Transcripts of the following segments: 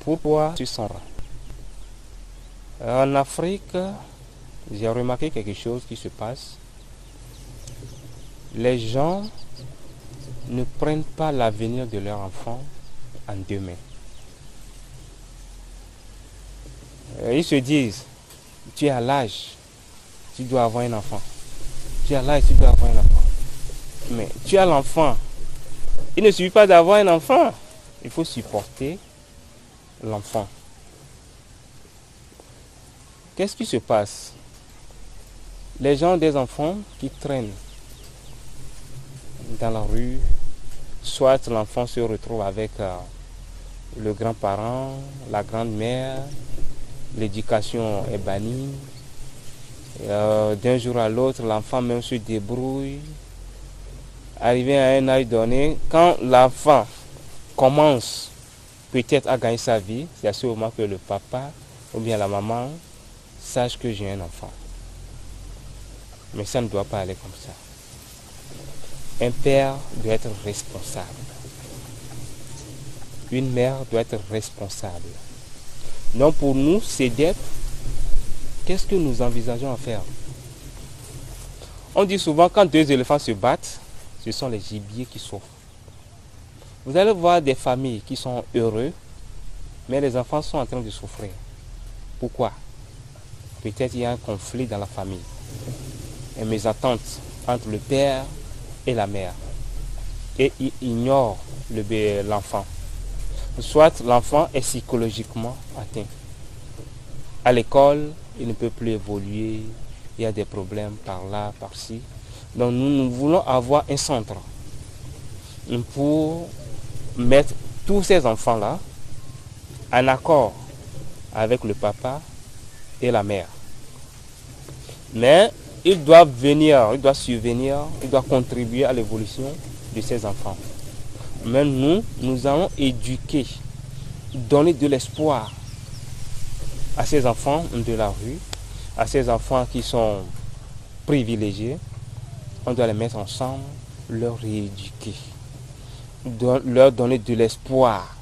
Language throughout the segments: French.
Pourquoi tu s'en rends? En Afrique, j'ai remarqué quelque chose qui se passe. Les gens ne prennent pas l'avenir de leur enfant en deux mains. Ils se disent, tu es à l'âge, tu dois avoir un enfant. Tu es à l'âge, tu dois avoir un enfant. Mais tu as l'enfant. Il ne suffit pas d'avoir un enfant. Il faut supporter l'enfant. Qu'est-ce qui se passe? Les gens ont des enfants qui traînent dans la rue. Soit l'enfant se retrouve avec le grand-parent, la grand-mère. L'éducation est bannie. D'un jour à l'autre, l'enfant même se débrouille. Arrivé à un âge donné, quand l'enfant commence peut-être à gagner sa vie, c'est à ce moment que le papa ou bien la maman sache que j'ai un enfant. Mais ça ne doit pas aller comme ça. Un père doit être responsable. Une mère doit être responsable. Donc pour nous, CEDEP, qu'est-ce que nous envisageons à faire? On dit souvent quand deux éléphants se battent, ce sont les gibiers qui souffrent. Vous allez voir des familles qui sont heureuses, mais les enfants sont en train de souffrir. Pourquoi? Peut-être il y a un conflit dans la famille. Une mésentente entre le père et la mère. Et il ignore l'enfant. Soit l'enfant est psychologiquement atteint. À l'école, il ne peut plus évoluer. Il y a des problèmes par là, par-ci. Donc nous voulons avoir un centre pour mettre tous ces enfants-là en accord avec le papa et la mère. Mais ils doivent venir, ils doivent subvenir, ils doivent contribuer à l'évolution de ces enfants. Mais nous allons éduquer, donner de l'espoir à ces enfants de la rue, à ces enfants qui sont privilégiés. On doit les mettre ensemble, leur rééduquer, leur donner de l'espoir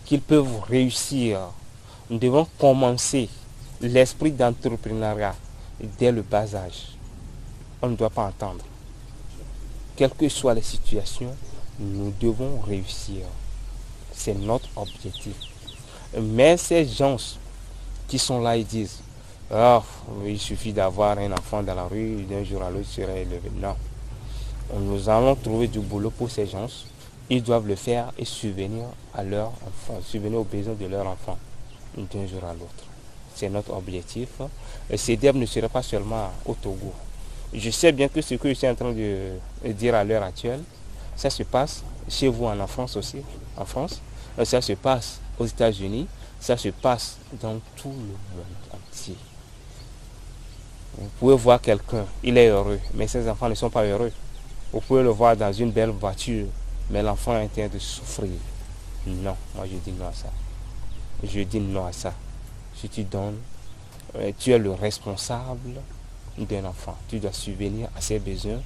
qu'ils peuvent réussir. Nous devons commencer l'esprit d'entrepreneuriat dès le bas âge. On ne doit pas entendre. Quelles que soient les situations, nous devons réussir. C'est notre objectif. Mais ces gens qui sont là, ils disent, oh, il suffit d'avoir un enfant dans la rue, d'un jour à l'autre, il serait élevé. Non. Nous allons trouver du boulot pour ces gens. Ils doivent le faire et subvenir à leur enfant, subvenir aux besoins de leur enfant d'un jour à l'autre. C'est notre objectif. Le CEDEP ne serait pas seulement au Togo. Je sais bien que ce que je suis en train de dire à l'heure actuelle, ça se passe chez vous en France aussi, en France. Ça se passe aux États-Unis, ça se passe dans tout le monde entier. Vous pouvez voir quelqu'un, il est heureux, mais ses enfants ne sont pas heureux. Vous pouvez le voir dans une belle voiture, mais l'enfant est en train de souffrir. Non, moi je dis non à ça. Je dis non à ça. Si tu donnes, tu es le responsable d'un enfant. Tu dois subvenir à ses besoins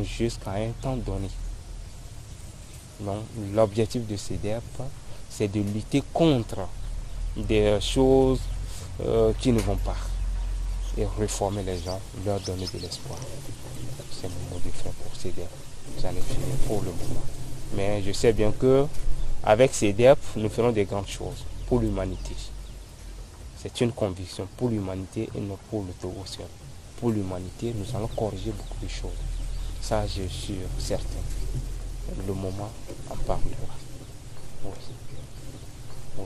jusqu'à un temps donné. Donc, l'objectif de CEDEP, c'est de lutter contre des choses qui ne vont pas et réformer les gens, leur donner de l'espoir. C'est mon mot de fin pour CEDEP. J'en ai fini pour le moment. Mais je sais bien que avec CEDEP, nous ferons des grandes choses pour l'humanité. C'est une conviction pour l'humanité et non pour le Togo seul. Pour l'humanité, nous allons corriger beaucoup de choses. Ça, je suis certain. Le moment en parlera. Oui. Oui.